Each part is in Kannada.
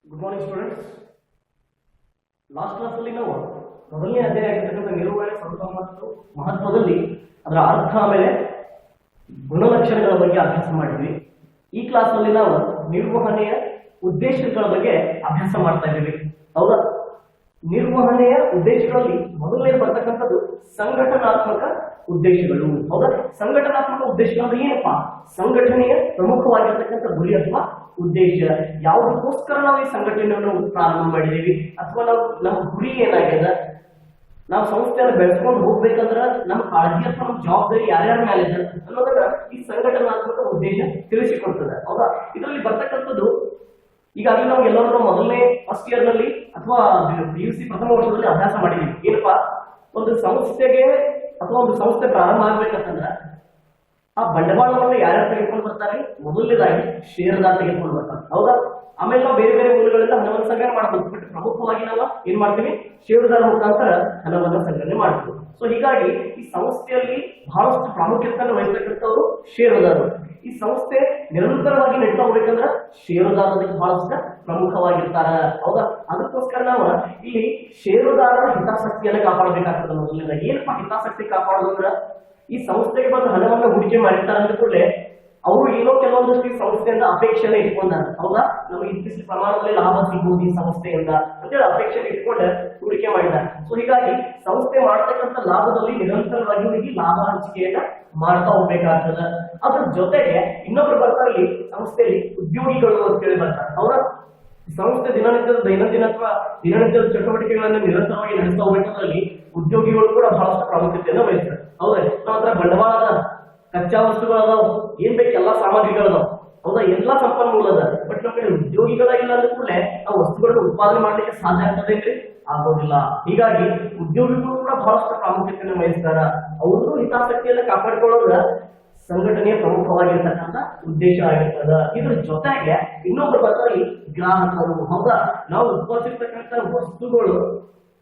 Good morning students. ಲಾಸ್ಟ್ ಕ್ಲಾಸಲ್ಲಿ ನಾವು ಮೊದಲನೇ ಅಧ್ಯಾಯ ಆಗಿರ್ತಕ್ಕಂಥ ನಿರ್ವಹಣೆ ಸ್ವಲ್ಪ ಮತ್ತು ಮಹತ್ವದಲ್ಲಿ ಅದರ ಅರ್ಥ ಆಮೇಲೆ ಗುಣಲಕ್ಷಣಗಳ ಬಗ್ಗೆ ಅಭ್ಯಾಸ ಮಾಡಿದ್ವಿ. ಈ ಕ್ಲಾಸಲ್ಲಿ ನಾವು ನಿರ್ವಹಣೆಯ ಉದ್ದೇಶಗಳ ಬಗ್ಗೆ ಅಭ್ಯಾಸ ಮಾಡ್ತಾ ಇದ್ದೀವಿ. ಹೌದಾ? ನಿರ್ವಹಣೆಯ ಉದ್ದೇಶಗಳಲ್ಲಿ ಮೊದಲನೇ ಬರ್ತಕ್ಕಂಥದ್ದು ಸಂಘಟನಾತ್ಮಕ ಉದ್ದೇಶಗಳು. ಹೌದಾ? ಸಂಘಟನಾತ್ಮಕ ಉದ್ದೇಶಗಳು ಏನಪ್ಪಾ? ಸಂಘಟನೆಯ ಪ್ರಮುಖವಾಗಿರ್ತಕ್ಕಂಥ ಗುರಿ ಅಥವಾ ಉದ್ದೇಶ ಯಾವುದಕ್ಕೋಸ್ಕರ ನಾವು ಈ ಸಂಘಟನೆಯನ್ನು ಪ್ರಾರಂಭ ಮಾಡಿದ್ದೀವಿ ಅಥವಾ ನಾವು ನಮ್ಮ ಗುರಿ ಏನಾಗಿದೆ, ನಾವು ಸಂಸ್ಥೆಯನ್ನು ಬೆಳೆಸ್ಕೊಂಡು ಹೋಗ್ಬೇಕಂದ್ರ ನಮ್ಮ ಕಾಳಜಿ ಅಥವಾ ನಮ್ಮ ಜವಾಬ್ದಾರಿ ಯಾರ್ಯಾರ ಮೇಲೆ ಇದೆ ಅನ್ನೋದನ್ನ ಈ ಸಂಘಟನಾತ್ಮಕ ಉದ್ದೇಶ ತಿಳಿಸಿಕೊಡ್ತದೆ. ಹೌದಾ? ಇದರಲ್ಲಿ ಬರ್ತಕ್ಕಂಥದ್ದು ಈಗಾಗಲೇ ನಾವು ಎಲ್ಲರೂ ಮೊದಲನೇ ಫಸ್ಟ್ ಇಯರ್ ನಲ್ಲಿ ಅಥವಾ PUC ಪ್ರಥಮ ವರ್ಷದಲ್ಲಿ ಅಭ್ಯಾಸ ಮಾಡಿದೀವಿ. ಏನಪ್ಪಾ, ಒಂದು ಸಂಸ್ಥೆಗೆ ಅಥವಾ ಒಂದು ಸಂಸ್ಥೆ ಪ್ರಾರಂಭ ಆಗ್ಬೇಕಂತಂದ್ರ ಆ ಬಂಡವಾಳವನ್ನು ಯಾರ್ಯಾರು ತೆಗೆದುಕೊಂಡು ಬರ್ತಾರೆ? ಮೊದಲನೇದಾಗಿ ಷೇರುದಾರ ತೆಗೆದುಕೊಂಡು ಬರ್ತಾರೆ. ಹೌದಾ? ಆಮೇಲೆ ನಾವು ಬೇರೆ ಬೇರೆ ಮೂಲಗಳಿಂದ ಹಣವನ್ನು ಸಂಗ್ರಹಣೆ ಮಾಡಬಹುದು. ಬಟ್ ಪ್ರಮುಖವಾಗಿ ನಾವು ಏನ್ ಮಾಡ್ತೀವಿ? ಷೇರುದಾರ ಮುಖಾಂತರ ಹಣವನ್ನು ಸಂಗ್ರಹಣೆ ಮಾಡ್ತೀವಿ. ಸೊ ಹೀಗಾಗಿ ಈ ಸಂಸ್ಥೆಯಲ್ಲಿ ಬಹಳಷ್ಟು ಪ್ರಾಮುಖ್ಯತೆಯನ್ನು ವಹಿಸತಕ್ಕಂಥವ್ರು ಷೇರುದಾರರು. ಈ ಸಂಸ್ಥೆ ನಿರಂತರವಾಗಿ ನಡೀತಾ ಹೋಗ್ಬೇಕಂದ್ರೆ ಷೇರುದಾರರಿಗೆ ಬಹಳಷ್ಟು ಪ್ರಮುಖವಾಗಿರ್ತಾರ. ಹೌದಾ? ಅದಕ್ಕೋಸ್ಕರ ನಾವು ಇಲ್ಲಿ ಷೇರುದಾರರ ಹಿತಾಸಕ್ತಿಯನ್ನು ಕಾಪಾಡಬೇಕಾಗ್ತದೆ. ಮೊದಲನೇದಾಗಿ ಏನಪ್ಪಾ ಹಿತಾಸಕ್ತಿ ಕಾಪಾಡೋದಂದ್ರ, ಈ ಸಂಸ್ಥೆಗೆ ಬಂದು ಹಣವನ್ನು ಹೂಡಿಕೆ ಮಾಡಿರ್ತಾರೆ ಅಂದ ಕೂಡಲೇ ಅವರು ಏನೋ ಕೆಲವೊಂದಷ್ಟು ಈ ಸಂಸ್ಥೆಯಿಂದ ಅಪೇಕ್ಷೆನ ಇಟ್ಕೊಂಡಾರ. ಹೌದಾ? ನಮಗೆ ಇಂತಿಷ್ಟು ಪ್ರಮಾಣದಲ್ಲಿ ಲಾಭ ಸಿಗುವುದು ಈ ಸಂಸ್ಥೆಯಿಂದ ಅಂತೇಳಿ ಅಪೇಕ್ಷೆ ಇಟ್ಕೊಂಡು ಹೂಡಿಕೆ ಮಾಡಿದ್ದಾರೆ. ಸೊ ಹೀಗಾಗಿ ಸಂಸ್ಥೆ ಮಾಡ್ತಕ್ಕಂಥ ಲಾಭದಲ್ಲಿ ನಿರಂತರವಾಗಿ ಹುಡುಗಿ ಲಾಭ ಹಂಚಿಕೆಯನ್ನ ಮಾಡ್ತಾ ಹೋಗ್ಬೇಕಾಗ್ತದ. ಅದ್ರ ಜೊತೆಗೆ ಇನ್ನೊಬ್ರು ಬರ್ತಾರೆ ಇಲ್ಲಿ ಸಂಸ್ಥೆಯಲ್ಲಿ ಉದ್ಯೋಗಿಗಳು ಅಂತೇಳಿ ಬರ್ತಾರೆ. ಹೌದಾ? ಸಂಸ್ಥೆ ದಿನನಿತ್ಯದ ದೈನಂದಿನ ಅಥವಾ ದಿನನಿತ್ಯದ ಚಟುವಟಿಕೆಗಳನ್ನು ನಿರಂತರವಾಗಿ ನಡೆಸ್ತಾ ಹೋಗ್ಬೇಕಾದ್ರಲ್ಲಿ ಉದ್ಯೋಗಿಗಳು ಕೂಡ ಬಹಳಷ್ಟು ಪ್ರಾಮುಖ್ಯತೆಯನ್ನು ವಹಿಸ್ತಾರೆ. ಹೌದಾ? ನಮ್ಮ ಹತ್ರ ಬಂಡವಾಳದ ಕಚ್ಚಾ ವಸ್ತುಗಳು ಅದಾವ, ಏನ್ ಬೇಕು ಎಲ್ಲಾ ಸಾಮಗ್ರಿಗಳು ಅದಾವ. ಹೌದಾ? ಎಲ್ಲಾ ಸಂಪನ್ಮೂಲ ಅದ. ಬಟ್ ನಮ್ಮ ಕಡೆ ಉದ್ಯೋಗಿಗಳ ಇಲ್ಲ ಅಂದ ಕೂಡಲೇ ಆ ವಸ್ತುಗಳನ್ನು ಉತ್ಪಾದನೆ ಮಾಡ್ಲಿಕ್ಕೆ ಸಾಧ್ಯ ಆಗ್ತದೇನ್ರಿ? ಆಗೋದಿಲ್ಲ. ಹೀಗಾಗಿ ಉದ್ಯೋಗಿಗಳು ಕೂಡ ಬಹಳಷ್ಟು ಪ್ರಾಮುಖ್ಯತೆಯನ್ನು ವಹಿಸ್ತಾರ. ಅವರು ಹಿತಾಸಕ್ತಿಯನ್ನು ಕಾಪಾಡಿಕೊಳ್ಳೋದ ಸಂಘಟನೆಯ ಪ್ರಮುಖವಾಗಿರ್ತಕ್ಕಂಥ ಉದ್ದೇಶ ಆಗಿರ್ತದ. ಇದ್ರ ಜೊತೆಗೆ ಇನ್ನೊಬ್ಬರು ಬರ್ತಾರೆ ಗ್ರಾಹಕರು. ಹೌದಾ? ನಾವು ಉತ್ಪಾದಿಸಿರ್ತಕ್ಕಂಥ ವಸ್ತುಗಳು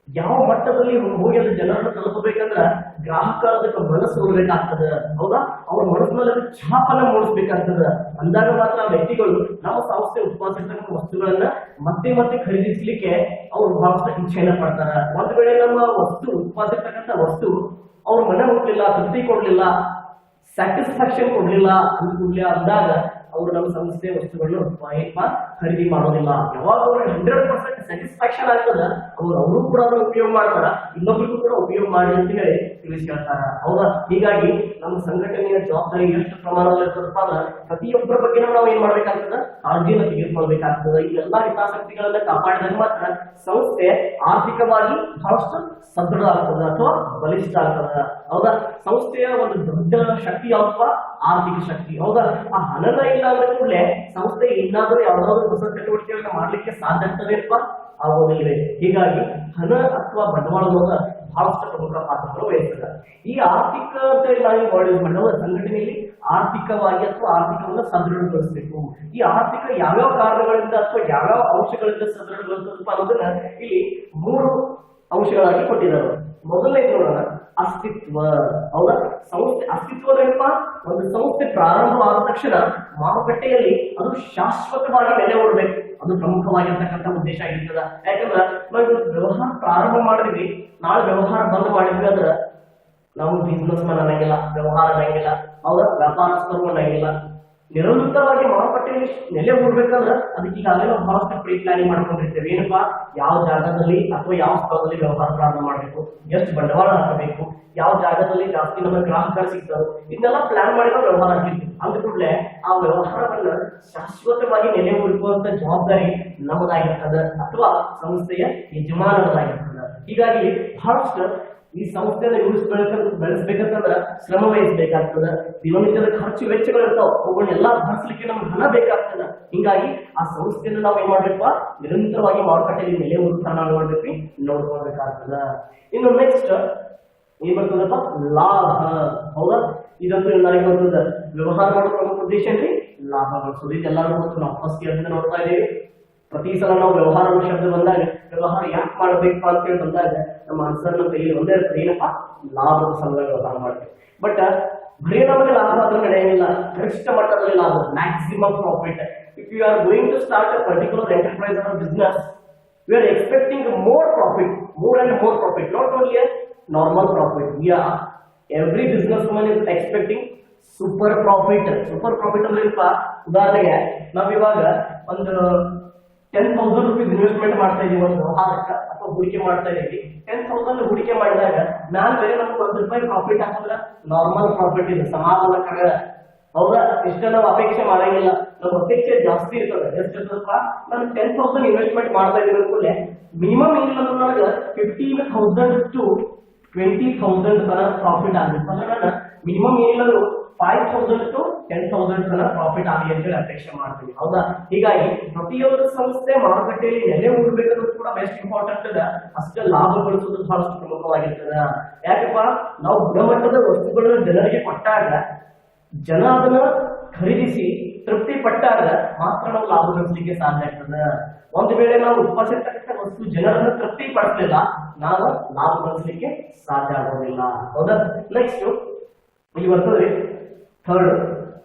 ಯಾವ ಮಟ್ಟದಲ್ಲಿ ಹೋಗಿ ಅದು ಜನರನ್ನು ತಲುಪಬೇಕಂದ್ರ ಗ್ರಾಹಕರ ಅದಕ್ಕೆ ಮನಸ್ಸು ಹೋಗ್ಬೇಕಾಗ್ತದ. ಹೌದಾ? ಅವ್ರ ಮನಸ್ಸಿನಲ್ಲಿ ಛಾಪನ ಮೂಡಿಸ್ಬೇಕಾಗ್ತದ. ಅಂದಾಗ ಮಾತ್ರ ಆ ವ್ಯಕ್ತಿಗಳು ನಮ್ಮ ಸಂಸ್ಥೆ ಉತ್ಪಾದಿಸಿರ್ತಕ್ಕಂಥ ವಸ್ತುಗಳನ್ನ ಮತ್ತೆ ಮತ್ತೆ ಖರೀದಿಸ್ಲಿಕ್ಕೆ ಅವ್ರು ಬಹಳಷ್ಟು ಇಚ್ಛೆಯನ್ನ ಪಡ್ತಾರ. ಒಂದ್ ವೇಳೆ ನಮ್ಮ ವಸ್ತು ಉತ್ಪಾದಿಸಿರ್ತಕ್ಕಂಥ ವಸ್ತು ಅವ್ರ ಮನೆ ಹೋಗ್ಲಿಲ್ಲ, ತೃಪ್ತಿ ಕೊಡ್ಲಿಲ್ಲ, ಸ್ಯಾಟಿಸ್ಫ್ಯಾಕ್ಷನ್ ಕೊಡ್ಲಿಲ್ಲ ಅಂದಾಗ ಅವರು ನಮ್ಮ ಸಂಸ್ಥೆ ವಸ್ತುಗಳನ್ನ ಖರೀದಿ ಮಾಡೋದಿಲ್ಲ. ಯಾವಾಗ ಅವ್ರು 100% ಸ್ಯಾಟಿಸ್ಫ್ಯಾಕ್ಷನ್ ಆಗ್ತದ ಅವರು ಕೂಡ ಅದನ್ನ ಉಪಯೋಗ ಮಾಡ್ತಾರ, ಇನ್ನೊಬ್ರಿಗೂ ಕೂಡ ಉಪಯೋಗ ಮಾಡಿ ಅಂತ ಹೇಳಿ ತಿಳಿಸ್ಕೊಳ್ತಾರ. ಹೌದಾ? ಹೀಗಾಗಿ ನಮ್ಮ ಸಂಘಟನೆಯ ಜವಾಬ್ದಾರಿ ಎಷ್ಟು ಪ್ರಮಾಣದಲ್ಲಿ ಇರ್ತದಪ್ಪ ಅಂದ್ರೆ ಪ್ರತಿಯೊಬ್ಬರ ಬಗ್ಗೆ ನಾವು ಏನ್ ಮಾಡ್ಬೇಕಾಗ್ತದ? ಕಾಳಜಿಯನ್ನು ತೆಗೆದುಕೊಳ್ಬೇಕಾಗ್ತದ. ಈ ಎಲ್ಲಾ ಹಿತಾಸಕ್ತಿಗಳನ್ನ ಕಾಪಾಡಿದಾಗ ಮಾತ್ರ ಸಂಸ್ಥೆ ಆರ್ಥಿಕವಾಗಿ ಬಹಳಷ್ಟು ಸದೃಢ ಆಗ್ತದ ಅಥವಾ ಬಲಿಷ್ಠ ಆಗ್ತದ. ಹೌದಾ? ಸಂಸ್ಥೆಯ ಒಂದು ದೊಡ್ಡ ಶಕ್ತಿ ಯಾವಪ್ಪ? ಆರ್ಥಿಕ ಶಕ್ತಿ. ಹೌದಾ? ಆ ಹಣದ ಇಲ್ಲ ಅಂದ್ರೆ ಕೂಡಲೇ ಸಂಸ್ಥೆ ಇನ್ನಾದ್ರೂ ಯಾವ್ದಾದ್ರು ಹೊಸ ಚಟುವಟಿಕೆಗಳನ್ನ ಮಾಡ್ಲಿಕ್ಕೆ ಸಾಧ್ಯ ಆಗ್ತದೆಪ್ಪ? ಆಗೋದಿಲ್ಲ. ಹೀಗಾಗಿ ಹಣ ಅಥವಾ ಬಂಡವಾಳದ ಬಹಳಷ್ಟು ಪ್ರಮುಖ ಪಾತ್ರವನ್ನು ವಹಿಸ್ತದೆ. ಈ ಆರ್ಥಿಕ ನಾವು ಸಂಘಟನೆಯಲ್ಲಿ ಆರ್ಥಿಕವಾಗಿ ಅಥವಾ ಆರ್ಥಿಕವನ್ನು ಸದೃಢಗೊಳಿಸಬೇಕು. ಈ ಆರ್ಥಿಕ ಯಾವ್ಯಾವ ಕಾರಣಗಳಿಂದ ಅಥವಾ ಯಾವ್ಯಾವ ಅಂಶಗಳಿಂದ ಸದೃಢಗೊಳಿಸಬೇಕು ಅನ್ನೋದನ್ನ ಇಲ್ಲಿ 3 ಅಂಶಗಳಾಗಿ ಕೊಟ್ಟಿದ್ದಾರೆ. ಮೊದಲನೇದು ನೋಡೋಣ, ಅಸ್ತಿತ್ವ. ಹೌದಾ? ಸಂಸ್ಥೆ ಅಸ್ತಿತ್ವದೇನಪ್ಪ? ಒಂದು ಸಂಸ್ಥೆ ಪ್ರಾರಂಭ ಆದ ತಕ್ಷಣ ಮಾರುಕಟ್ಟೆಯಲ್ಲಿ ಅದು ಶಾಶ್ವತವಾಗಿ ನೆಲೆ ಓಡಬೇಕು. ಅದು ಪ್ರಮುಖವಾಗಿರ್ತಕ್ಕಂಥ ಉದ್ದೇಶ ಆಗಿರ್ತದ. ಯಾಕಂದ್ರೆ ನಾವು ವ್ಯವಹಾರ ಪ್ರಾರಂಭ ಮಾಡಿದ್ವಿ, ನಾಳೆ ವ್ಯವಹಾರ ಬಂದ್ ಮಾಡಿದ್ವಿ ಅಂದ್ರೆ ನಾವು ಬಿಸ್ನೆಸ್ ಮನ್ ಅನ್ನಂಗಿಲ್ಲ, ವ್ಯವಹಾರ ಅನ್ನಂಗಿಲ್ಲ, ಹೌದಾ? ವ್ಯಾಪಾರಸ್ಥರು ಅನ್ನಂಗಿಲ್ಲ. ನಿರಂತರವಾಗಿ ಮಾರುಕಟ್ಟೆಯಲ್ಲಿ ನೆಲೆ ಓಡ್ಬೇಕಂದ್ರೆ ಅದಕ್ಕೆ ಈಗಾಗಲೇ ನಾವು ಬಹಳಷ್ಟು ಪ್ರೀ ಪ್ಲಾನಿಂಗ್ ಮಾಡ್ಕೊಂಡಿರ್ತೇವೆ. ಏನಪ್ಪಾ, ಯಾವ ಜಾಗದಲ್ಲಿ ಅಥವಾ ಯಾವ ಸ್ಥಳದಲ್ಲಿ ವ್ಯವಹಾರ ಪ್ರಾರಂಭ ಮಾಡಬೇಕು, ಎಷ್ಟು ಬಂಡವಾಳ ಹಾಕಬೇಕು, ಯಾವ ಜಾಗದಲ್ಲಿ ಜಾಸ್ತಿ ನಮ್ಮ ಗ್ರಾಹಕರು ಸಿಗ್ತಾರೆ, ಇದನ್ನೆಲ್ಲ ಪ್ಲಾನ್ ಮಾಡಿ ನಾವು ವ್ಯವಹಾರ ಹಾಕಿರ್ತೀವಿ. ಅಂದ ಕೂಡಲೇ ಆ ವ್ಯವಹಾರವನ್ನ ಶಾಶ್ವತವಾಗಿ ನೆಲೆ ಊರಿಸುವಂತ ಜವಾಬ್ದಾರಿ ನಮ್ಮದಾಗಿರ್ತದ ಅಥವಾ ಸಂಸ್ಥೆಯ ಯಜಮಾನರದಾಗಿರ್ತದ. ಹೀಗಾಗಿ ಬಹಳಷ್ಟು ಈ ಸಂಸ್ಥೆಯನ್ನು ಬೆಳೆಸಬೇಕಂತಂದ್ರ ಶ್ರಮ ವಹಿಸಬೇಕಾಗ್ತದ. ದಿನನಿತ್ಯದ ಖರ್ಚು ವೆಚ್ಚಗಳು ಇರ್ತಾವ, ಅವುಗಳನ್ನೆಲ್ಲ ಭರಿಸಲಿಕ್ಕೆ ನಮ್ಗೆ ಹಣ ಬೇಕಾಗ್ತದ. ಹೀಗಾಗಿ ಆ ಸಂಸ್ಥೆಯನ್ನು ನಾವು ಏನ್ ಮಾಡ್ಬೇಕು? ನಿರಂತರವಾಗಿ ಮಾರುಕಟ್ಟೆಯಲ್ಲಿ ನೆಲೆ ಊರುತ್ತಾನ ನೋಡ್ಕೊಳ್ಬೇಕಾಗ್ತದ. ಇನ್ನು ನೆಕ್ಸ್ಟ್ ಏನ್ ಬರ್ತದಪ್ಪ? ಲಾಭ. ಹೌದಾ? ಇದಂತೂ ಎಲ್ಲರಿಗೂ ಬರ್ತದ. ವ್ಯವಹಾರ ಮಾಡೋ ಪ್ರಮುಖ ಉದ್ದೇಶ ಏನ್ರಿ? ಲಾಭ ಗಳಿಸೋದು. ಇದೆಲ್ಲರಿಗೂ ಗೊತ್ತು. ನಾವು ಫಸ್ಟ್ ಇಯರ್ದಿಂದ ನೋಡ್ತಾ ಇದ್ದೀವಿ. ಪ್ರತಿ ಸಲ ನಾವು ವ್ಯವಹಾರ ಶಬ್ದ ಬಂದಾಗ ವ್ಯವಹಾರ ಯಾಕೆ ಮಾಡ್ಬೇಕು ಅಂತ ಹೇಳಿ ಬಂದಾಗ ನಮ್ಮ ಆನ್ಸರ್ ನಮ್ಮ ಕೈಯಲ್ಲಿ ಒಂದೇ ಇರ್ತದೆ. ಏನಪ್ಪಾ? ಲಾಭದ ಸಲುವಾಗಿ ವ್ಯವಹಾರ ಮಾಡ್ತೀವಿ. ಬಟ್ ಬರೀ ನಮಗೆ ಲಾಭ ಆದ್ರೂ ನಡೆಯಂಗಿಲ್ಲ. ಗರಿಷ್ಠ ಮಟ್ಟದಲ್ಲಿ ಲಾಭ, maximum profit. if you are going to start a particular enterprise or business, we are expecting more profit, more and more profit, not only a normal profit. Yeah, every businessman is expecting super profit. Super profit ಅಂದ್ರೆ ಏನಪ್ಪಾ, ಉದಾಹರಣೆಗೆ ನಾವ್ ಇವಾಗ ಒಂದು 10,000 rupees ಇನ್ವೆಸ್ಟ್ಮೆಂಟ್ ಮಾಡ್ತಾ ಇದೀವಿ ಒಂದು ವ್ಯವಹಾರಕ್ಕೆ ಅಥವಾ ಹೂಡಿಕೆ ಮಾಡ್ತಾ ಇದೀವಿ. 10,000 ಹೂಡಿಕೆ ಮಾಡಿದಾಗ ನಾನ್ ಬೇರೆ ನಮ್ಗೆ ₹1 ಪ್ರಾಫಿಟ್ ಹಾಕಿದ್ರೆ ನಾರ್ಮಲ್ ಪ್ರಾಫಿಟ್ ಇದೆ, ಸಮಾಧಾನಕರ. ಹೌದಾ? ಇಷ್ಟ ನಾವು ಅಪೇಕ್ಷೆ ಮಾಡಂಗಿಲ್ಲ, ನಮ್ಮ ಅಪೇಕ್ಷೆ ಜಾಸ್ತಿ ಇರ್ತದೆ. ಎಷ್ಟಿರ್ತದಪ್ಪ, ನಾನು 10,000 ಇನ್ವೆಸ್ಟ್ಮೆಂಟ್ ಮಾಡ್ತಾ ಇದೀನಿ ಅನ್ಕೊಳ್ಳೆ, ಮಿನಿಮಮ್ ಇಲ್ಲ ನನಗೆ 15,000 to 20,000 ತರ ಪ್ರಾಫಿಟ್ ಆಗುತ್ತೆ. ಅಂದ್ರೆ ನಾನು ಮಿನಿಮಮ್ ಏನಿಲ್ಲ 5,000 to 10,000 ತರ ಪ್ರಾಫಿಟ್ ಆಗಲಿ ಅಂತ ಹೇಳಿ ಅಪೇಕ್ಷೆ ಮಾಡ್ತೀವಿ. ಹೌದಾ? ಹೀಗಾಗಿ ಪ್ರತಿಯೊಂದು ಸಂಸ್ಥೆ ಮಾರುಕಟ್ಟೆಯಲ್ಲಿ ನೆಲೆ ಊರ್ಬೇಕಾದ್ರೂ ಕೂಡ ಬೆಸ್ಟ್ ಇಂಪಾರ್ಟೆಂಟ್ ಅದ, ಅಷ್ಟೇ ಲಾಭ ಗಳಿಸೋದು ಬಹಳಷ್ಟು ಪ್ರಮುಖವಾಗಿರ್ತದ. ಯಾಕಪ್ಪ, ನಾವು ಗುಣಮಟ್ಟದ ವಸ್ತುಗಳನ್ನು ಜನರಿಗೆ ಕೊಟ್ಟಾಗ, ಜನ ಅದನ್ನ ಖರೀದಿಸಿ ತೃಪ್ತಿ ಪಟ್ಟಾಗ ಮಾತ್ರ ನಾವು ಲಾಭ ಗಳಿಸಲಿಕ್ಕೆ ಸಾಧ್ಯ ಆಗ್ತದೆ. ಒಂದು ವೇಳೆ ನಾವು ಉತ್ಪಾದಿಸತಕ್ಕಂಥ ವಸ್ತು ಜನರನ್ನು ತೃಪ್ತಿ ಪಡಿಸಲಿಲ್ಲ, ನಾವು ಲಾಭ ಗಳಿಸಲಿಕ್ಕೆ ಸಾಧ್ಯ ಆಗೋದಿಲ್ಲ. ಹೌದಾ? ನೆಕ್ಸ್ಟ್ ಇಲ್ಲಿ ಬರ್ತದೆ ಥರ್ಡ್,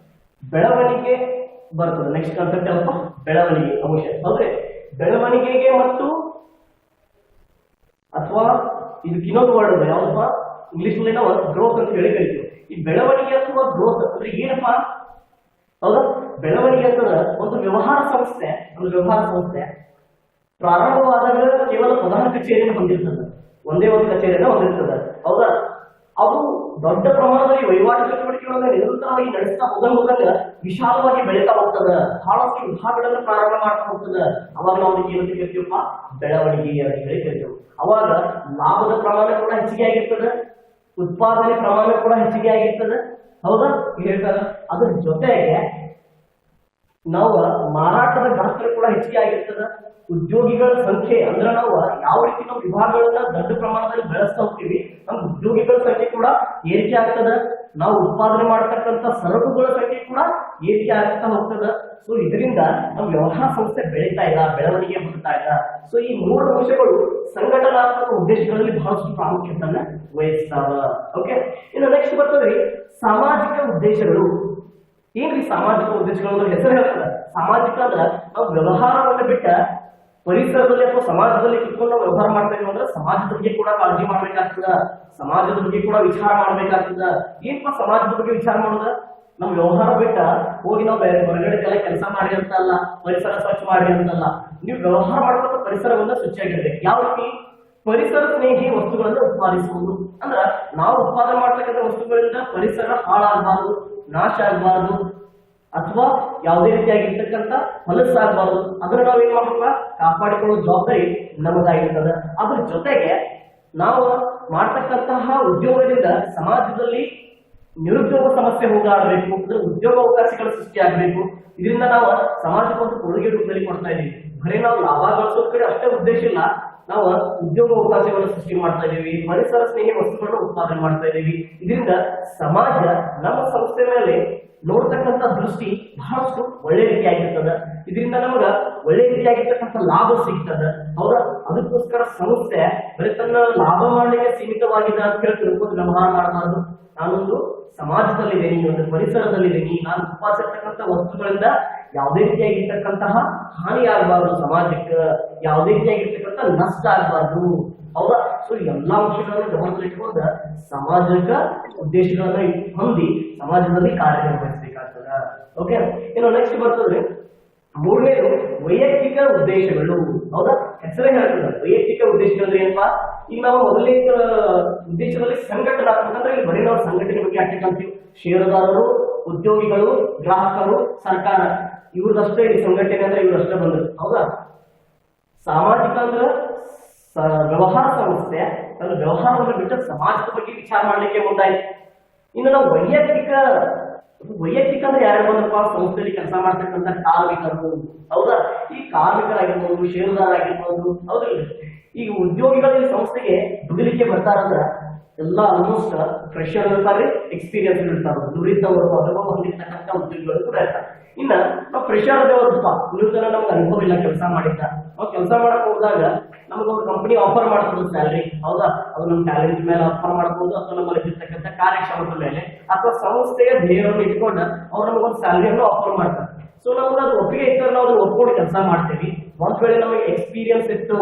ಬೆಳವಣಿಗೆ ಬರ್ತದೆ. ನೆಕ್ಸ್ಟ್ ಕಾನ್ಸೆಪ್ಟ್ ಯಾವಪ್ಪ, ಬೆಳವಣಿಗೆ ಅಂಶ. ಹೌದ್ರೆ ಬೆಳವಣಿಗೆಗೆ ಮತ್ತು ಅಥವಾ ಇದಕ್ಕೆ ಇನ್ನೊಂದು ವರ್ಡ್ ಇದೆ, ಯಾವ್ದಪ್ಪ, ಇಂಗ್ಲಿಷ್ ನಲ್ಲಿ ನಾವು ಗ್ರೋತ್ ಅಂತ ಹೇಳಿ ಕರಿತೀವಿ. ಈ ಬೆಳವಣಿಗೆ ಅಥವಾ ಗ್ರೋತ್ ಅಂದ್ರೆ ಏನಪ್ಪ? ಹೌದಾ? ಬೆಳವಣಿಗೆ ಅಂತಂದ್ರೆ ಒಂದು ವ್ಯವಹಾರ ಸಂಸ್ಥೆ ಪ್ರಾರಂಭವಾದಾಗ ಕೇವಲ ಪ್ರಧಾನ ಕಚೇರಿಯನ್ನು ಹೊಂದಿರ್ತದೆ, ಒಂದೇ ಒಂದು ಕಚೇರಿಯನ್ನು ಹೊಂದಿರ್ತದೆ. ಹೌದಾ? ಅದು ದೊಡ್ಡ ಪ್ರಮಾಣದಲ್ಲಿ ವಹಿವಾಟು ಚಟುವಟಿಕೆಗಳನ್ನ ನಿರಂತರವಾಗಿ ನಡೆಸ್ತಾ ಹೋದಂಗ ವಿಶಾಲವಾಗಿ ಬೆಳೀತಾ ಹೋಗ್ತದೆ, ಬಹಳಷ್ಟು ವಿಭಾಗಗಳನ್ನು ಪ್ರಾರಂಭ ಮಾಡ್ತಾ ಹೋಗ್ತದೆ. ಅವಾಗ ನಾವು ಏನಂತ ಕರಿತೀವಪ್ಪ, ಬೆಳವಣಿಗೆ ಅಂತ ಹೇಳಿ ಕರಿತೀವಿ. ಅವಾಗ ಲಾಭದ ಪ್ರಮಾಣ ಕೂಡ ಹೆಚ್ಚಿಗೆ ಆಗಿರ್ತದೆ, ಉತ್ಪಾದನೆ ಪ್ರಮಾಣ ಕೂಡ ಹೆಚ್ಚಿಗೆ ಆಗಿರ್ತದೆ. ಹೌದಾ? ಹೇಳ್ತಾರೆ. ಅದ್ರ ಜೊತೆಗೆ ನಾವು ಮಾರಾಟದ ಗಾತ್ರ ಕೂಡ ಹೆಚ್ಚಿಗೆ ಆಗಿರ್ತದೆ. ಉದ್ಯೋಗಿಗಳ ಸಂಖ್ಯೆ ಅಂದ್ರೆ ನಾವು ಯಾವ ರೀತಿ ನಾವು ವಿಭಾಗಗಳನ್ನ ದೊಡ್ಡ ಪ್ರಮಾಣದಲ್ಲಿ ಬೆಳೆಸ್ತಾ ಹೋಗ್ತೀವಿ, ನಮ್ಮ ಉದ್ಯೋಗಿಗಳ ಸಂಖ್ಯೆ ಕೂಡ ಏರಿಕೆ ಆಗ್ತದೆ. ನಾವು ಉತ್ಪಾದನೆ ಮಾಡತಕ್ಕಂಥ ಸರಕುಗಳ ಸಂಖ್ಯೆ ಕೂಡ ಏರಿಕೆ ಆಗ್ತಾ ಹೋಗ್ತದೆ. ಸೊ ಇದರಿಂದ ನಮ್ಮ ವ್ಯವಹಾರ ಸಂಸ್ಥೆ ಬೆಳೀತಾ ಇಲ್ಲ, ಬೆಳವಣಿಗೆ ಹೊಂದ್ತಾ ಇಲ್ಲ. ಸೊ ಈ 3 ಅಂಶಗಳು ಸಂಘಟನಾತ್ಮಕ ಉದ್ದೇಶಗಳಲ್ಲಿ ಬಹಳಷ್ಟು ಪ್ರಾಮುಖ್ಯತೆಯನ್ನ ವಹಿಸ್ತಾವ. ಓಕೆ, ಇನ್ನು ನೆಕ್ಸ್ಟ್ ಬರ್ತದ್ರಿ ಸಾಮಾಜಿಕ ಉದ್ದೇಶಗಳು. ಏನ್ರಿ ಸಾಮಾಜಿಕ ಉದ್ದೇಶಗಳು ಅಂದ್ರೆ ಹೆಸರು ಹೇಳ್ತದೆ. ಸಾಮಾಜಿಕ ಅಂದ್ರೆ ನಾವು ವ್ಯವಹಾರವನ್ನು ಬಿಟ್ಟ ಪರಿಸರದಲ್ಲಿ ಅಥವಾ ಸಮಾಜದಲ್ಲಿ ಇಟ್ಕೊಂಡು ನಾವು ವ್ಯವಹಾರ ಮಾಡ್ತಾ ಇದೀವಿ ಅಂದ್ರೆ ಸಮಾಜದ ಬಗ್ಗೆ ಕೂಡ ಕಾಳಜಿ ಮಾಡ್ಬೇಕಾಗ್ತದ, ಸಮಾಜದ ಬಗ್ಗೆ ಕೂಡ ವಿಚಾರ ಮಾಡ್ಬೇಕಾಗ್ತದ. ಏನಪ್ಪ ಸಮಾಜದ ಬಗ್ಗೆ ವಿಚಾರ ಮಾಡೋದ? ನಾವು ವ್ಯವಹಾರ ಬಿಟ್ಟ ಹೋಗಿ ನಾವು ಬೇರೆ ಹೊರಗಡೆಗೆಲ್ಲ ಕೆಲಸ ಮಾಡಿ ಅಂತಲ್ಲ, ಪರಿಸರ ಸ್ವಚ್ಛ ಮಾಡಿ ಅಂತಲ್ಲ. ನೀವು ವ್ಯವಹಾರ ಮಾಡ್ಬೇಕು, ಪರಿಸರವನ್ನ ಸ್ವಚ್ಛಾಗಿರ್ಬೇಕು. ಯಾವ ರೀತಿ? ಪರಿಸರ ಸ್ನೇಹಿ ವಸ್ತುಗಳನ್ನು ಉತ್ಪಾದಿಸುವುದು. ಅಂದ್ರ ನಾವು ಉತ್ಪಾದನೆ ಮಾಡ್ತಕ್ಕಂಥ ವಸ್ತುಗಳಿಂದ ಪರಿಸರ ಹಾಳಾಗಬಾರದು, ನಾಶ ಆಗಬಾರದು, ಅಥವಾ ಯಾವುದೇ ರೀತಿಯಾಗಿರ್ತಕ್ಕಂಥ ಹೊಲಸಾಗಬಾರದು. ಅದನ್ನ ನಾವು ಏನ್ ಮಾಡ್ಬೇಕ, ಕಾಪಾಡಿಕೊಳ್ಳೋ ಜವಾಬ್ದಾರಿ ನಮಗಾಗಿರ್ತದೆ. ಅದ್ರ ಜೊತೆಗೆ ನಾವು ಮಾಡ್ತಕ್ಕಂತಹ ಉದ್ಯೋಗದಿಂದ ಸಮಾಜದಲ್ಲಿ ನಿರುದ್ಯೋಗ ಸಮಸ್ಯೆ ಹೋಗಾಡಬೇಕು, ಅಂದ್ರೆ ಉದ್ಯೋಗ ಅವಕಾಶಗಳ ಸೃಷ್ಟಿ ಆಗಬೇಕು. ಇದರಿಂದ ನಾವು ಸಮಾಜಕ್ಕೆ ಒಂದು ಕೊಡುಗೆ ರೂಪದಲ್ಲಿ ಕೊಡ್ತಾ ಇದೀವಿ. ಬರೀ ನಾವು ಲಾಭ ಗಳಿಸೋದ್ ಕಡೆ ಅಷ್ಟೇ ಉದ್ದೇಶ ಇಲ್ಲ, ನಾವು ಉದ್ಯೋಗ ಅವಕಾಶಗಳನ್ನು ಸೃಷ್ಟಿ ಮಾಡ್ತಾ ಇದೀವಿ, ಪರಿಸರ ಸ್ನೇಹಿ ವಸ್ತುಗಳನ್ನು ಉತ್ಪಾದನೆ ಮಾಡ್ತಾ ಇದೀವಿ. ಇದರಿಂದ ಸಮಾಜ ನಮ್ಮ ಸಂಸ್ಥೆ ಮೇಲೆ ನೋಡ್ತಕ್ಕಂಥ ದೃಷ್ಟಿ ಬಹಳಷ್ಟು ಒಳ್ಳೆ ರೀತಿಯಾಗಿರ್ತದೆ. ಇದರಿಂದ ನಮಗ ಒಳ್ಳೆ ರೀತಿಯಾಗಿರ್ತಕ್ಕಂಥ ಲಾಭ ಸಿಗ್ತದೆ. ಹೌದಾ? ಅದಕ್ಕೋಸ್ಕರ ಸಂಸ್ಥೆ ಬರೀ ತನ್ನ ಲಾಭ ಮಾಡಲಿಕ್ಕೆ ಸೀಮಿತವಾಗಿದೆ ಅಂತ ಹೇಳಿ ತಿಳ್ಕೊಂಡು ವ್ಯವಹಾರ ಮಾಡಬಾರ್ದು. ನಾನೊಂದು ಸಮಾಜದಲ್ಲಿದ್ದೀನಿ, ಒಂದು ಪರಿಸರದಲ್ಲಿದ್ದೀನಿ, ನಾನು ಉತ್ಪಾದಿಸತಕ್ಕಂಥ ವಸ್ತುಗಳಿಂದ ಯಾವುದೇ ರೀತಿಯಾಗಿರ್ತಕ್ಕಂತಹ ಹಾನಿ ಆಗಬಾರ್ದು, ಸಮಾಜಕ್ಕೆ ಯಾವುದೇ ರೀತಿಯಾಗಿರ್ತಕ್ಕಂಥ ನಷ್ಟ ಆಗಬಾರ್ದು. ಹೌದಾ? ಸೊ ಎಲ್ಲಾ ಅಂಶಗಳನ್ನು ಗಮನದಲ್ಲಿಟ್ಕೊಂಡ ಸಾಮಾಜಿಕ ಉದ್ದೇಶಗಳನ್ನ ಹೊಂದಿ ಸಮಾಜದಲ್ಲಿ ಕಾರ್ಯನಿರ್ವಹಿಸಬೇಕಾಗ್ತದ. ಓಕೆ, ಇನ್ನು ನೆಕ್ಸ್ಟ್ ಬರ್ತದೆ 3ನೇದು ವೈಯಕ್ತಿಕ ಉದ್ದೇಶಗಳು. ಹೌದಾ? ಹೆಸರೇ ಹೇಳ್ತದೆ ವೈಯಕ್ತಿಕ ಉದ್ದೇಶಗಳು ಅಂದ್ರೆ ಏನಪ್ಪಾ? ಈಗ ನಾವು ಮೊದಲನೇ ಉದ್ದೇಶದಲ್ಲಿ ಸಂಘಟನಾತ್ಮಕ ಅಂದ್ರೆ ಇಲ್ಲಿ ಬರೀ ನಾವು ಸಂಘಟನೆ ಬಗ್ಗೆ ಹಾಕಿಕಂತೀವಿ. ಷೇರುದಾರರು, ಉದ್ಯೋಗಿಗಳು, ಗ್ರಾಹಕರು, ಸರ್ಕಾರ, ಇವ್ರದಷ್ಟೇ ಈ ಸಂಘಟನೆ ಅಂದ್ರೆ ಇವ್ರಷ್ಟೇ ಬಂದ್ರು. ಹೌದಾ? ಸಾಮಾಜಿಕ ಅಂದ್ರೆ ವ್ಯವಹಾರ ಸಂಸ್ಥೆ ತನ್ನ ವ್ಯವಹಾರವನ್ನು ಬಿಟ್ಟು ಸಮಾಜದ ಬಗ್ಗೆ ವಿಚಾರ ಮಾಡ್ಲಿಕ್ಕೆ ಮುಂದಾಯ್ತು. ಇನ್ನು ನಾವು ವೈಯಕ್ತಿಕ ಅಂದ್ರೆ ಯಾರು ಬಂದಪ್ಪ? ಸಂಸ್ಥೆಯಲ್ಲಿ ಕೆಲಸ ಮಾಡ್ತಕ್ಕಂಥ ಕಾರ್ಮಿಕರು. ಹೌದಾ? ಈ ಕಾರ್ಮಿಕರಾಗಿರ್ಬೋದು, ಷೇರುದಾರರಾಗಿರ್ಬೋದು. ಹೌದಿಲ್ಲ? ಈಗ ಉದ್ಯೋಗಿಗಳು ಸಂಸ್ಥೆಗೆ ದುಡಿಲಿಕ್ಕೆ ಬರ್ತಾರಂದ್ರ ಎಲ್ಲ ಆಲ್ಮೋಸ್ಟ್ ಫ್ರೆಶರ್ ಇರ್ತಾರೆ, ಎಕ್ಸ್ಪೀರಿಯನ್ಸ್ ಇರ್ತಾರೆ, ನುರಿತವರು, ಅನುಭವ ಹೊಂದಿರ್ತಕ್ಕಂಥ ಉದ್ಯೋಗಿಗಳು ಕೂಡ ಇರ್ತಾರೆ. ಇನ್ನ ನಾವು ಫ್ರೆಶರ್ ದೇವರಪ್ಪ, ಇನ್ನು ಜನ ನಮ್ಗೆ ಅನುಭವ ಇಲ್ಲ ಕೆಲಸ ಮಾಡಿದ್ದ. ನಾವು ಕೆಲಸ ಮಾಡಕ್ ಹೋದಾಗ ನಮಗೊಂದು ಕಂಪನಿ ಆಫರ್ ಮಾಡ್ಬೋದು ಸ್ಯಾಲ್ರಿ. ಹೌದಾ? ಅದು ನಮ್ಮ ಟ್ಯಾಲೆಂಟ್ ಮೇಲೆ ಆಫರ್ ಮಾಡ್ಬೋದು, ಅಥವಾ ನಮ್ಮಲ್ಲಿ ಇರ್ತಕ್ಕಂಥ ಕಾರ್ಯಕ್ಷಮತೆ ಮೇಲೆ, ಅಥವಾ ಸಂಸ್ಥೆಯ ಧ್ಯೇಯವನ್ನು ಇಟ್ಕೊಂಡು ಅವ್ರು ನಮಗೊಂದು ಸ್ಯಾಲ್ರಿಯನ್ನು ಆಫರ್ ಮಾಡ್ತಾರೆ. ಸೊ ನಮ್ಗೆ ಅದು ಒಪ್ಪಿಗೆ ಇತ್ತು, ನಾವು ಅದನ್ನ ಒಪ್ಕೊಂಡು ಕೆಲಸ ಮಾಡ್ತೀವಿ. ಒಂದ್ ವೇಳೆ ನಮಗೆ ಎಕ್ಸ್ಪೀರಿಯನ್ಸ್ ಇತ್ತು,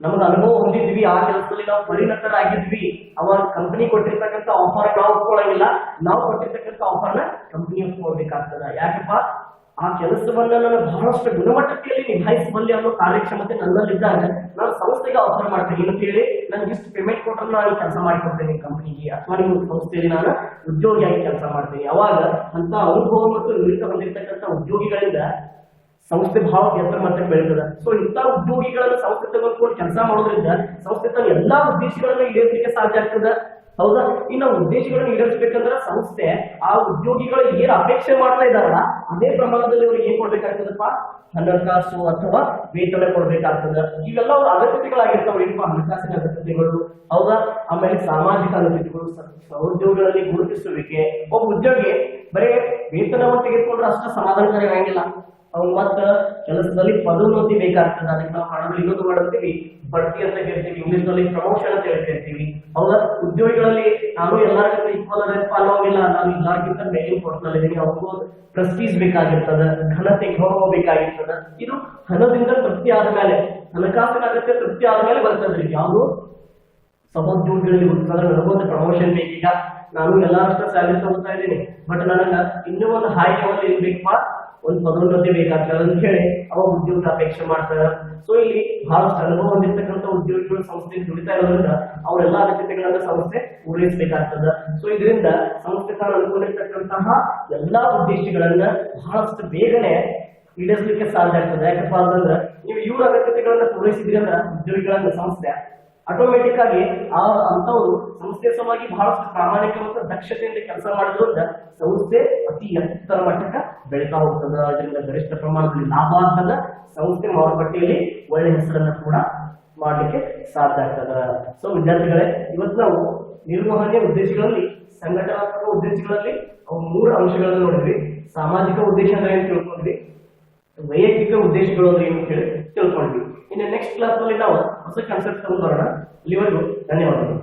ನಮ್ಗೆ ಅನುಭವ ಹೊಂದಿದ್ವಿ, ಆ ಕೆಲಸದಲ್ಲಿ ನಾವು ಪರಿಣತರಾಗಿದ್ವಿ, ಅವಾಗ ಕಂಪನಿ ಕೊಟ್ಟಿರ್ತಕ್ಕಂಥ ಆಫರ್ ನಾವು ಒಪ್ಕೊಳ್ಳಂಗಿಲ್ಲ, ನಾವು ಕೊಟ್ಟಿರ್ತಕ್ಕಂಥ ಆಫರ್ನ ಕಂಪನಿ ಒಪ್ಕೊಳ್ಬೇಕಾಗ್ತದ. ಯಾಕಪ್ಪ, ಆ ಕೆಲಸವನ್ನ ನಾನು ಬಹಳಷ್ಟು ಗುಣಮಟ್ಟದಲ್ಲಿ ನಿಭಾಯಿಸಬಲ್ಲೆ ಅನ್ನೋ ಕಾರ್ಯಕ್ಷಮತೆ ನನ್ನಲ್ಲಿದ್ದಾಗ ನಾನು ಸಂಸ್ಥೆಗೆ ಆಫರ್ ಮಾಡ್ತೇನೆ ಅಂತ ಹೇಳಿ ನನ್ಗೆ ಇಷ್ಟು ಪೇಮೆಂಟ್ ಕೊಟ್ಟರೆ ನಾನು ಕೆಲಸ ಮಾಡಿಕೊಡ್ತೇನೆ ಕಂಪನಿಗೆ, ಅಥವಾ ನಿಮ್ಮ ಸಂಸ್ಥೆಯಲ್ಲಿ ನಾನು ಉದ್ಯೋಗಿಯಾಗಿ ಕೆಲಸ ಮಾಡ್ತೇನೆ. ಅವಾಗ ಅಂತ ಅನುಭವ ಮತ್ತು ನುರಿತ ಹೊಂದಿರತಕ್ಕಂಥ ಉದ್ಯೋಗಿಗಳಿಂದ ಸಂಸ್ಥೆ ಬಹಳ ಎತ್ತರ ಮಟ್ಟಕ್ಕೆ ಬೆಳೀತದೆ. ಸೊ ಇಂಥ ಉದ್ಯೋಗಿಗಳನ್ನು ಸಂಸ್ಥೆ ತೆಗೆದುಕೊಂಡು ಕೆಲಸ ಮಾಡೋದ್ರಿಂದ ಸಂಸ್ಥೆ ತನ್ನ ಎಲ್ಲಾ ಉದ್ದೇಶಗಳನ್ನ ಈಡೇರಿಸಲಿಕ್ಕೆ ಸಾಧ್ಯ ಆಗ್ತದೆ. ಹೌದಾ? ಇನ್ನು ಉದ್ದೇಶಗಳನ್ನು ಈಡೇರಿಸಬೇಕಂದ್ರೆ ಸಂಸ್ಥೆ ಆ ಉದ್ಯೋಗಿಗಳು ಏನ್ ಅಪೇಕ್ಷೆ ಮಾಡ್ತಾ ಇದಾರಲ್ಲ ಅದೇ ಪ್ರಮಾಣದಲ್ಲಿ ಅವ್ರಿಗೆ ಏನ್ ಕೊಡ್ಬೇಕಾಗ್ತದಪ್ಪ, ಹಣಕಾಸು ಅಥವಾ ವೇತನ ಕೊಡ್ಬೇಕಾಗ್ತದೆ. ಇವೆಲ್ಲ ಅವ್ರ ಅಗತ್ಯತೆಗಳಾಗಿರ್ತಾವ. ಏನಪ್ಪ, ಹಣಕಾಸಿನ ಅಗತ್ಯತೆಗಳು, ಹೌದಾ? ಆಮೇಲೆ ಸಾಮಾಜಿಕ ಅಗತ್ಯತೆಗಳು, ಸಹೋದ್ಯೋಗಿಗಳಲ್ಲಿ ಗುರುತಿಸುವಿಕೆ. ಒಬ್ಬ ಉದ್ಯೋಗಿ ಬರೀ ವೇತನವನ್ನು ತೆಗೆದುಕೊಂಡ್ರೆ ಅಷ್ಟು ಸಮಾಧಾನಕಾರಿಯಾಗಿಲ್ಲ, ಅವ್ನು ಮತ್ತ ಕೆಲಸದಲ್ಲಿ ಪದೋನ್ನತಿ ಬೇಕಾಗ್ತದೆ. ಅದಕ್ಕೆ ನಾವು ಕನ್ನಡದಲ್ಲಿ ಇನ್ನೊಂದು ಮಾಡ್ತೀವಿ, ಬಡ್ತಿ ಅಂತ ಹೇಳ್ತೀವಿ, ಇಂಗ್ಲಿಷ್ ನಲ್ಲಿ ಪ್ರಮೋಷನ್ ಅಂತ ಹೇಳ್ತೀವಿ. ಹೌದಾ? ಉದ್ಯೋಗಿಗಳಲ್ಲಿ ನಾನು ಎಲ್ಲರಿಗಿಂತ ಈಕ್ವಲ್ ಅದಪ್ಪ ಅನ್ನೋಂಗಿಲ್ಲ, ನಾನು ಎಲ್ಲರಿಗಿಂತ ಮೇಲಿನ ಪೋಸ್ಟ್ನಲ್ಲಿದ್ದೀನಿ, ಅವ್ರಿಗೂ ಪ್ರೆಸ್ಟೀಜ್ ಬೇಕಾಗಿರ್ತದ, ಘನತೆ ಗೌರವ ಬೇಕಾಗಿರ್ತದ. ಇದು ಹಣದಿಂದ ತೃಪ್ತಿ ಆದ್ಮೇಲೆ, ಹಣಕಾಸಿನ ಅಗತ್ಯ ತೃಪ್ತಿ ಆದ್ಮೇಲೆ ಬರ್ತದ್ರಿ. ಯಾವುದು ಸಹೋದ್ಯೋಗಿಗಳಲ್ಲಿ ಗುರುತಿಸಿದ್ರೆ ನನಗೊಂದು ಪ್ರಮೋಷನ್ ಬೇಕೀಗ, ನಾನು ಎಲ್ಲರಷ್ಟ ಸ್ಯಾಲರಿ ತಗೋತಾ ಇದ್ದೀನಿ, ಬಟ್ ನನಗ ಇನ್ನೂ ಒಂದು ಹೈ ಲೆವೆಲ್ ಏನ್ ಬೇಕಪ್ಪ, ಒಂದು ಪದೋನ್ನತಿ ಬೇಕಾಗ್ತದೆ ಅಂತ ಹೇಳಿ ಅವ ಉದ್ಯೋಗ ಅಪೇಕ್ಷೆ ಮಾಡ್ತಾರೆ. ಸೊ ಇಲ್ಲಿ ಬಹಳಷ್ಟು ಅನುಭವ ಹೊಂದಿರ್ತಕ್ಕಂಥ ಉದ್ಯೋಗಿಗಳು ಸಂಸ್ಥೆಗೆ ದುಡಿತಾ ಇರೋದ್ರಿಂದ ಅವರೆಲ್ಲಾ ಅಗತ್ಯತೆಗಳನ್ನ ಸಂಸ್ಥೆ ಪೂರೈಸಬೇಕಾಗ್ತದೆ. ಸೊ ಇದರಿಂದ ಸಂಸ್ಥೆ ತಾನು ಅನ್ಕೊಂಡಿರ್ತಕ್ಕಂತಹ ಎಲ್ಲಾ ಉದ್ದೇಶಗಳನ್ನ ಬಹಳಷ್ಟು ಬೇಗನೆ ಈಡೇರಿಸಲಿಕ್ಕೆ ಸಾಧ್ಯ ಆಗ್ತದೆ. ಯಾಕಪ್ಪ ಅಂತಂದ್ರೆ ನೀವು ಇವ್ರ ಅಗತ್ಯತೆಗಳನ್ನ ಪೂರೈಸಿದ್ರಿ ಅಂದ್ರೆ ಉದ್ಯೋಗಿಗಳನ್ನ ಸಂಸ್ಥೆ ಆಟೋಮೆಟಿಕ್ ಆಗಿ ಅಂತವರು ಸಂಸ್ಥೆ ಸಲುವಾಗಿ ಬಹಳಷ್ಟು ಪ್ರಾಮಾಣಿಕ ಮತ್ತು ದಕ್ಷತೆಯಿಂದ ಕೆಲಸ ಮಾಡೋದ್ರಿಂದ ಸಂಸ್ಥೆ ಅತಿ ಎತ್ತರ ಮಟ್ಟಕ್ಕೆ ಬೆಳೀತಾ ಹೋಗ್ತದೆ. ಅದರಿಂದ ಗರಿಷ್ಠ ಪ್ರಮಾಣದಲ್ಲಿ ಲಾಭ ಆಗ್ತದ, ಸಂಸ್ಥೆ ಮಾರುಕಟ್ಟೆಯಲ್ಲಿ ಒಳ್ಳೆ ಹೆಸರನ್ನ ಕೂಡ ಮಾಡ್ಲಿಕ್ಕೆ ಸಾಧ್ಯ ಆಗ್ತದ. ಸೊ ವಿದ್ಯಾರ್ಥಿಗಳೇ, ಇವತ್ತು ನಾವು ನಿರ್ವಹಣೆಯ ಉದ್ದೇಶಗಳಲ್ಲಿ, ಸಂಘಟನಾತ್ಮಕ ಉದ್ದೇಶಗಳಲ್ಲಿ ಅವು 3 ಅಂಶಗಳನ್ನು ನೋಡಿದ್ವಿ. ಸಾಮಾಜಿಕ ಉದ್ದೇಶ ಅಂದ್ರೆ ಏನು ತಿಳ್ಕೊಂಡ್ವಿ, ವೈಯಕ್ತಿಕ ಉದ್ದೇಶಗಳು ಅಂದ್ರೆ ಏನು ಹೇಳಿ ತಿಳ್ಕೊಂಡ್ವಿ. ಇನ್ನು ನೆಕ್ಸ್ಟ್ ಕ್ಲಾಸ್ ನಲ್ಲಿ ನಾವು ಹೊಸ ಕಾನ್ಸೆಪ್ಟ್ ತಗೊಂಡು ಬರೋಣ. ಇಲ್ಲಿವರೆಗೂ ಧನ್ಯವಾದಗಳು.